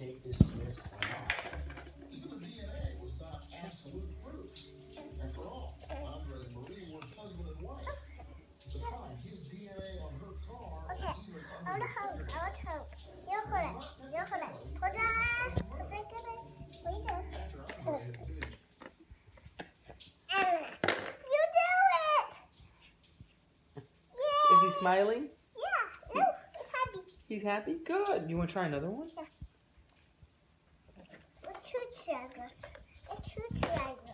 take this risk or not. Even the DNA was not absolute proof. After all, Andre and Marie were husband and wife. To find his DNA on her car, or even under the fingerprints, Is he smiling? Yeah, no, he's happy. He's happy? Good. You want to try another one? Yeah. Two triangles. Two triangles.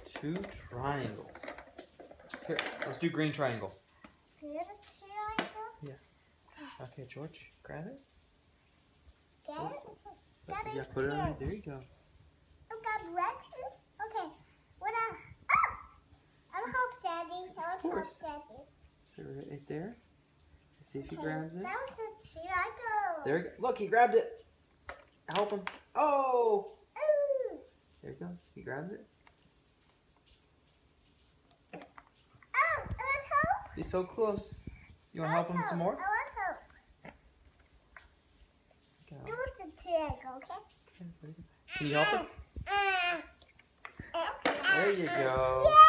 Two triangles. Here, let's do green triangle. Here's a triangle. Yeah. Okay, George, grab it. Get it? Yeah, put it on. There you go. I got red too? Okay. What else? Oh! I'll help Daddy. I'll help Daddy. So right there. Let's see if he grabs it. That was a triangle. There you go. Look, he grabbed it. Help him. Oh! Ooh. There you go. He grabbed it. Oh, let's help. He's so close. You want to help him some more? I want help. It was a triangle, okay? Can you help us? Okay. There you go. Yeah.